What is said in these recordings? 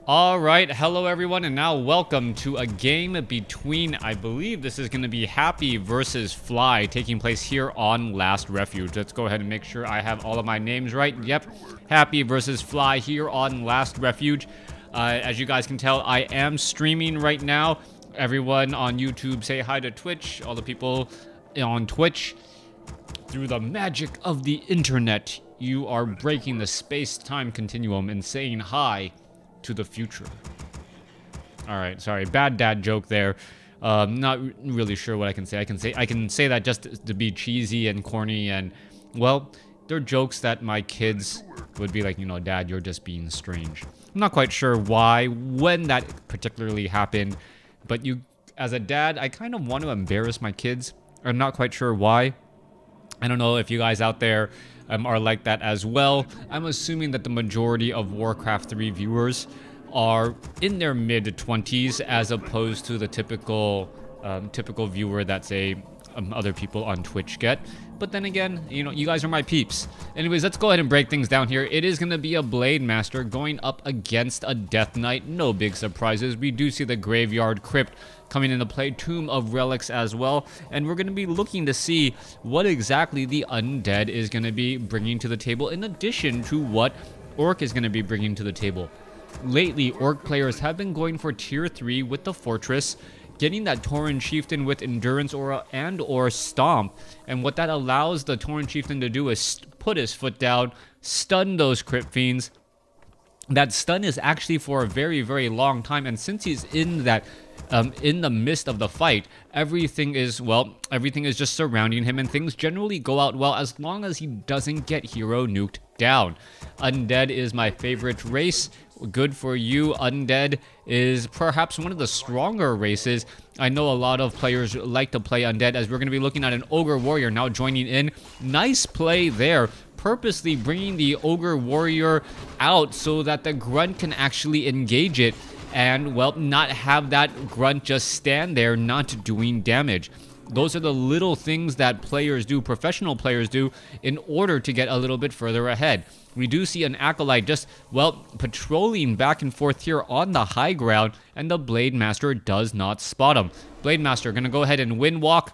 Alright, hello everyone, and now welcome to a game between, I believe this is going to be Happy versus Fly, taking place here on Last Refuge. Let's go ahead and make sure I have all of my names right. Yep, Happy versus Fly here on Last Refuge. As you guys can tell, I am streaming right now. Everyone on YouTube, say hi to Twitch. All the people on Twitch. Through the magic of the internet, you are breaking the space-time continuum and saying hi to the future. Alright, sorry, bad dad joke there. Not really sure what I can say. I can say that just to be cheesy and corny, and well, they're jokes that my kids would be like, you know, Dad, you're just being strange. I'm not quite sure why, when that particularly happened, but as a dad, I kind of want to embarrass my kids. I'm not quite sure why. I don't know if you guys out there are like that as well. I'm assuming that the majority of WarCraft 3 viewers are in their mid-20s as opposed to the typical viewer that, say, other people on Twitch get. But then again, you know, you guys are my peeps. Anyways, let's go ahead and break things down here. It is going to be a Blade Master going up against a Death Knight. No big surprises. We do see the Graveyard Crypt coming into play, Tomb of Relics as well. And we're going to be looking to see what exactly the Undead is going to be bringing to the table, in addition to what Orc is going to be bringing to the table. Lately, Orc players have been going for tier 3 with the Fortress, getting that Tauren Chieftain with Endurance Aura and/or Stomp. And what that allows the Tauren Chieftain to do is put his foot down, stun those Crypt Fiends. That stun is actually for a very, very long time, and since he's in that in the midst of the fight, everything is just surrounding him, and things generally go out well as long as he doesn't get hero nuked down. Undead is my favorite race. Good for you. Undead is perhaps one of the stronger races. I know a lot of players like to play Undead, as we're going to be looking at an Ogre Warrior now joining in. Nice play there, purposely bringing the Ogre Warrior out so that the Grunt can actually engage it and, well, not have that Grunt just stand there not doing damage. Those are the little things that players do, professional players do, in order to get a little bit further ahead. We do see an Acolyte just, well, patrolling back and forth here on the high ground, and the Blade Master does not spot him. Blade Master going to go ahead and Windwalk,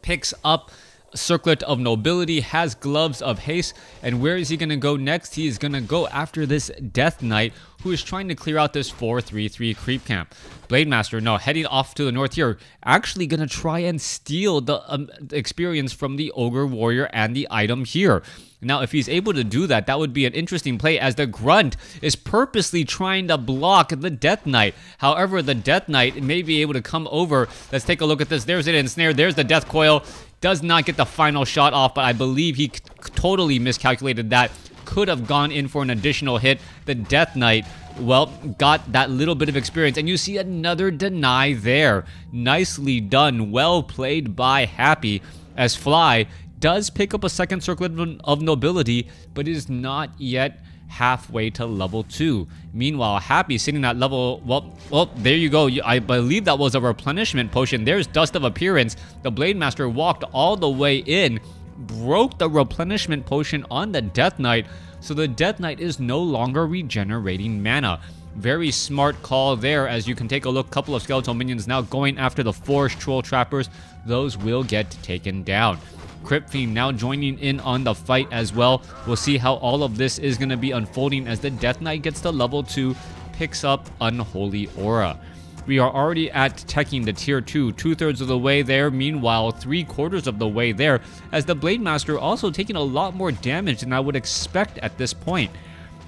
picks up Circlet of Nobility, has Gloves of Haste, and where is he going to go next? He is going to go after this Death Knight, who is trying to clear out this 4-3-3 creep camp. Blade Master, no, heading off to the north here, actually going to try and steal the experience from the Ogre Warrior and the item here. Now, if he's able to do that, that would be an interesting play, as the Grunt is purposely trying to block the Death Knight. However, the Death Knight may be able to come over. Let's take a look at this. There's it ensnared. There's the Death Coil. Does not get the final shot off, but I believe he totally miscalculated that. Could have gone in for an additional hit. The Death Knight, well, got that little bit of experience, and you see another deny there. Nicely done. Well played by Happy, as Fly does pick up a second Circlet of Nobility, but is not yet halfway to level 2. Meanwhile, Happy sitting at level, well, there you go. I believe that was a replenishment potion. There's Dust of Appearance. The Blade Master walked all the way in, broke the replenishment potion on the Death Knight, so the Death Knight is no longer regenerating mana. Very smart call there, as you can take a look. Couple of skeletal minions now going after the Forest Troll Trappers. Those will get taken down. Crypt Fiend now joining in on the fight as well. We'll see how all of this is going to be unfolding as the Death Knight gets to level 2, picks up Unholy Aura. We are already at teching the tier 2, 2/3 of the way there. Meanwhile, 3/4 of the way there, as the Blade Master also taking a lot more damage than I would expect at this point.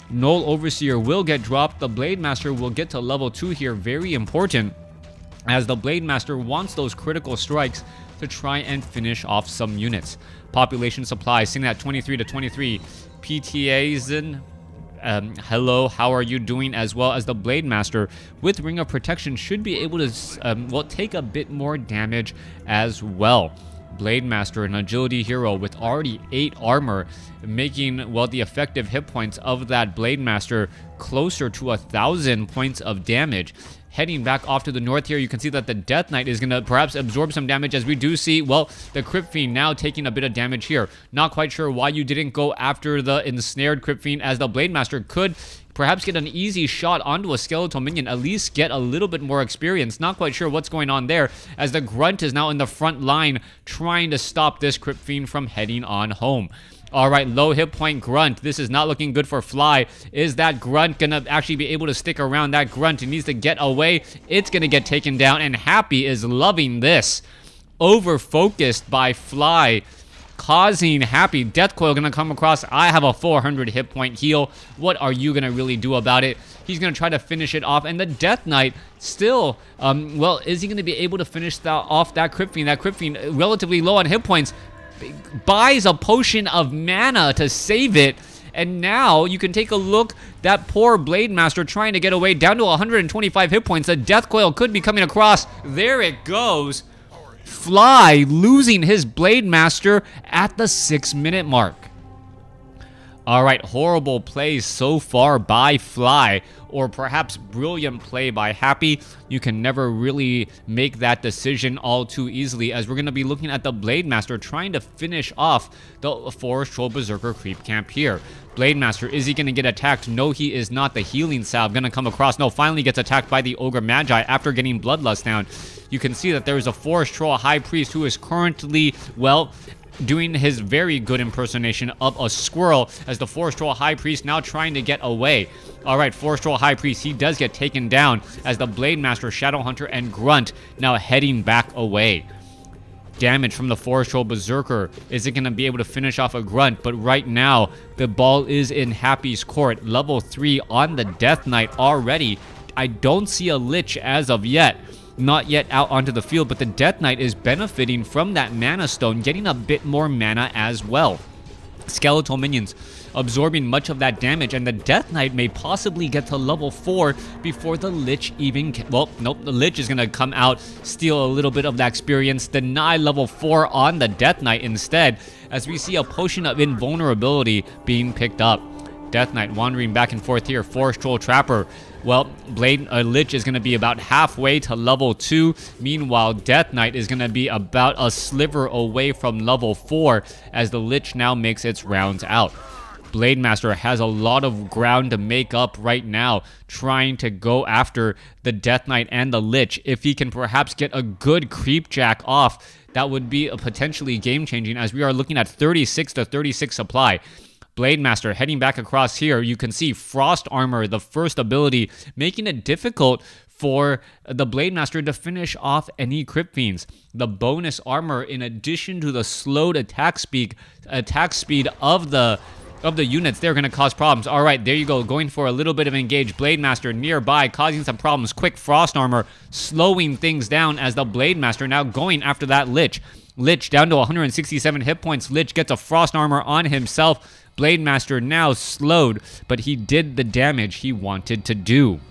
Null Overseer will get dropped. The Blade Master will get to level 2 here. Very important, as the Blade Master wants those critical strikes to try and finish off some units. Population supply sitting at 23 to 23. PTAs in hello, how are you doing? As well as the Blade Master with Ring of Protection should be able to well, take a bit more damage as well. Blade Master, an agility hero with already 8 armor, making, well, the effective hit points of that Blade Master closer to 1,000 points of damage. Heading back off to the north here, you can see that the Death Knight is going to perhaps absorb some damage, as we do see, well, the Crypt Fiend now taking a bit of damage here. Not quite sure why you didn't go after the ensnared Crypt Fiend, as the Blade Master could perhaps get an easy shot onto a skeletal minion, at least get a little bit more experience. Not quite sure what's going on there, as the Grunt is now in the front line trying to stop this Crypt Fiend from heading on home. All right, low hit point Grunt. This is not looking good for Fly. Is that Grunt going to actually be able to stick around? That Grunt needs to get away. It's going to get taken down, and Happy is loving this. Over-focused by Fly, causing Happy. Death Coil going to come across. I have a 400 hit point heal. What are you going to really do about it? He's going to try to finish it off, and the Death Knight still, well, is he going to be able to finish off that Crypt Fiend? That Crypt Fiend, relatively low on hit points, buys a potion of mana to save it, and now you can take a look. That poor Blade Master trying to get away, down to 125 hit points. The Death Coil could be coming across. There it goes. Fly losing his Blade Master at the 6-minute mark. All right, horrible play so far by Fly, or perhaps brilliant play by Happy. You can never really make that decision all too easily, as we're going to be looking at the Blade Master trying to finish off the Forest Troll Berserker creep camp here. Blade Master, is he going to get attacked? No, he is not. The healing salve going to come across. No, finally gets attacked by the Ogre Magi after getting Bloodlust down. You can see that there is a Forest Troll High Priest who is currently, well, doing his very good impersonation of a squirrel, as the Forest Troll High Priest now trying to get away. All right, Forest Troll High Priest, he does get taken down, as the Blade Master, Shadow Hunter, and Grunt now heading back away. Damage from the Forest Troll Berserker. Is it going to be able to finish off a Grunt? But right now, the ball is in Happy's court. Level 3 on the Death Knight already. I don't see a Lich as of yet. Not yet out onto the field, but the Death Knight is benefiting from that Mana Stone, getting a bit more mana as well. Skeletal minions absorbing much of that damage, and the Death Knight may possibly get to level 4 before the Lich even can. Well, nope, the Lich is going to come out, steal a little bit of that experience, deny level 4 on the Death Knight instead, as we see a potion of invulnerability being picked up. Death Knight wandering back and forth here. Forest Troll Trapper. Well, Lich is going to be about halfway to level 2. Meanwhile, Death Knight is going to be about a sliver away from level 4 as the Lich now makes its rounds out. Blade Master has a lot of ground to make up right now, trying to go after the Death Knight and the Lich. If he can perhaps get a good creep jack off, that would be a potentially game-changing, as we are looking at 36 to 36 supply. Blade Master heading back across here. You can see Frost Armor, the first ability, making it difficult for the Blade Master to finish off any Crypt Fiends. The bonus armor, in addition to the slowed attack speed of the units, they're going to cause problems. All right, there you go, going for a little bit of engage. Blade Master nearby, causing some problems. Quick Frost Armor, slowing things down as the Blade Master now going after that Lich. Lich down to 167 hit points. Lich gets a Frost Armor on himself. Blade Master now slowed, but he did the damage he wanted to do.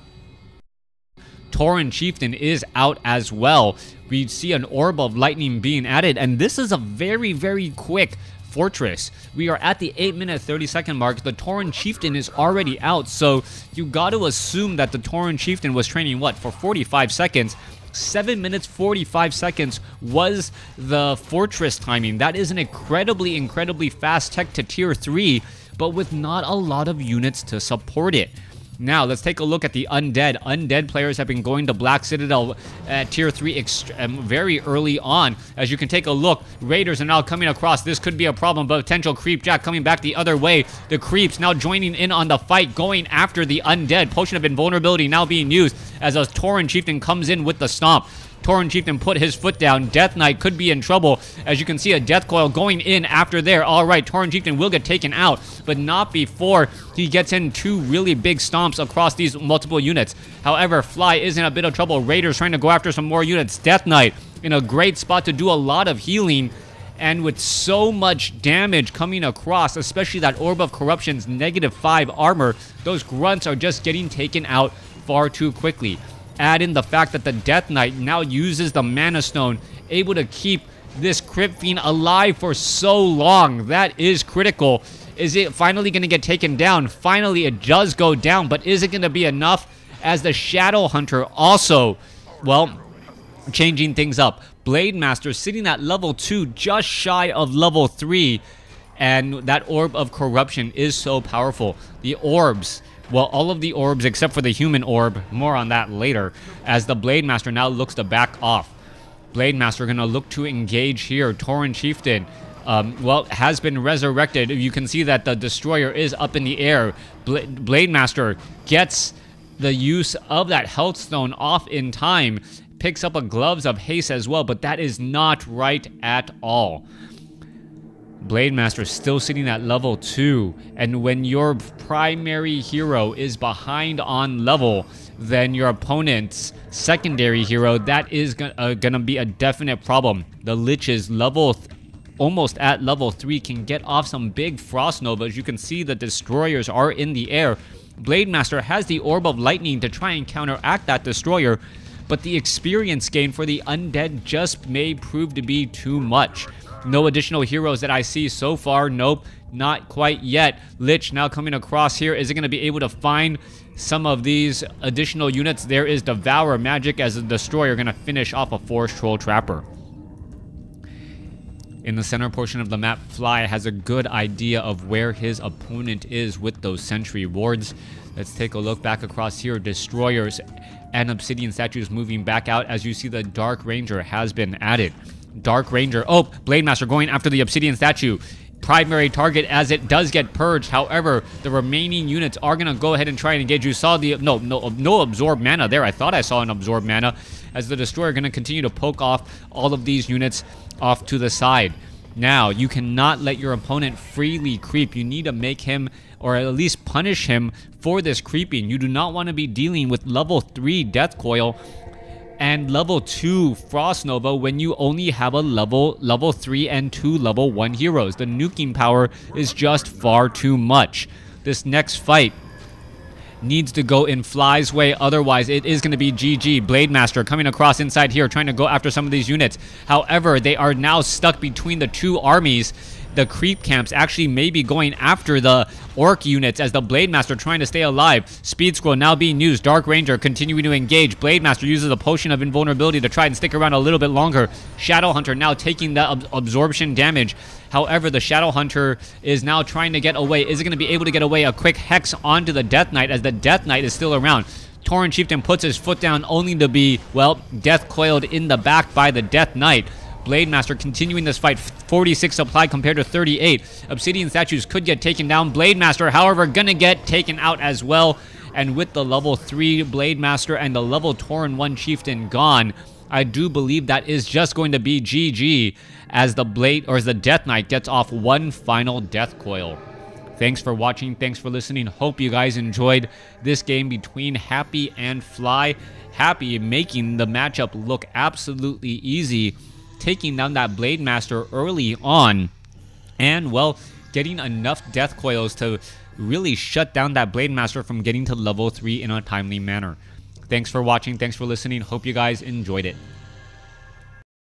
Tauren Chieftain is out as well. We see an Orb of Lightning being added, and this is a very, very quick fortress. We are at the 8-minute 30-second mark. The Tauren Chieftain is already out, so you got to assume that the Tauren Chieftain was training, what, for 45 seconds? 7 minutes 45 seconds was the fortress timing. That is an incredibly, incredibly fast tech to tier 3, but with not a lot of units to support it. Now, let's take a look at the Undead. Undead players have been going to Black Citadel at tier 3 very early on. As you can take a look, Raiders are now coming across. This could be a problem, but potential Creep Jack coming back the other way. The Creeps now joining in on the fight, going after the Undead. Potion of Invulnerability now being used as a Tauren Chieftain comes in with the Stomp. Tauren Chieftain put his foot down. Death Knight could be in trouble. As you can see, a Death Coil going in after there. All right, Tauren Chieftain will get taken out, but not before he gets in 2 really big stomps across these multiple units. However, Fly is in a bit of trouble. Raiders trying to go after some more units. Death Knight in a great spot to do a lot of healing, and with so much damage coming across, especially that Orb of Corruption's -5 armor, those grunts are just getting taken out far too quickly. Add in the fact that the Death Knight now uses the Mana Stone, able to keep this Crypt Fiend alive for so long. That is critical. Is it finally going to get taken down? Finally, it does go down, but is it going to be enough? As the Shadow Hunter also, well, changing things up. Blade Master sitting at level 2, just shy of level 3. And that Orb of Corruption is so powerful. The orbs, well, all of the orbs except for the human orb, more on that later, as the Blade Master now looks to back off. Blade Master going to look to engage here. Tauren Chieftain, well, has been resurrected. You can see that the Destroyer is up in the air. Blade Master gets the use of that Health Stone off in time. Picks up a Gloves of Haste as well, but that is not right at all. Blade Master still sitting at level 2, and when your primary hero is behind on level, then your opponent's secondary hero, that is gonna be a definite problem. The Lich is almost at level 3, can get off some big Frost Novas. You can see the Destroyers are in the air. Blade Master has the Orb of Lightning to try and counteract that Destroyer, but the experience gain for the Undead just may prove to be too much. No additional heroes that I see so far. Nope, not quite yet. Lich now coming across here. Is it going to be able to find some of these additional units? There is Devour Magic as the Destroyer going to finish off a Forest Troll Trapper. In the center portion of the map, Fly has a good idea of where his opponent is with those Sentry Wards. Let's take a look back across here. Destroyers and Obsidian Statues moving back out as you see the Dark Ranger has been added. Dark Ranger. Oh, Blade Master going after the Obsidian Statue. Primary target as it does get purged. However, the remaining units are going to go ahead and try and engage. You saw the... No absorb mana there. I thought I saw an absorb mana as the Destroyer going to continue to poke off all of these units off to the side. Now, you cannot let your opponent freely creep. You need to make him, or at least punish him for this creeping. You do not want to be dealing with level 3 Death Coil and level 2 Frost Nova when you only have a level 3 and 2 level 1 heroes. The nuking power is just far too much. This next fight needs to go in Fly's way, otherwise it is going to be GG. Blade Master coming across inside here, trying to go after some of these units. However, they are now stuck between the two armies. The creep camps actually may be going after the orc units as the Blade Master trying to stay alive. Speed Scroll now being used. Dark Ranger continuing to engage. Blade Master uses a potion of invulnerability to try and stick around a little bit longer. Shadow Hunter now taking the absorption damage. However, the Shadow Hunter is now trying to get away. Is it going to be able to get away? A quick Hex onto the Death Knight as the Death Knight is still around. Tauren Chieftain puts his foot down only to be, well, death coiled in the back by the Death Knight. Blade Master continuing this fight. 46 supply compared to 38. Obsidian Statues could get taken down. Blade Master, however, gonna get taken out as well. And with the level 3 Blade Master and the level Tauren 1 Chieftain gone, I do believe that is just going to be GG as the Death Knight gets off one final Death Coil. Thanks for watching. Thanks for listening. Hope you guys enjoyed this game between Happy and Fly. Happy making the matchup look absolutely easy, taking down that Blade Master early on, and, well, getting enough Death Coils to really shut down that Blade Master from getting to level 3 in a timely manner. Thanks for watching. Thanks for listening. Hope you guys enjoyed it.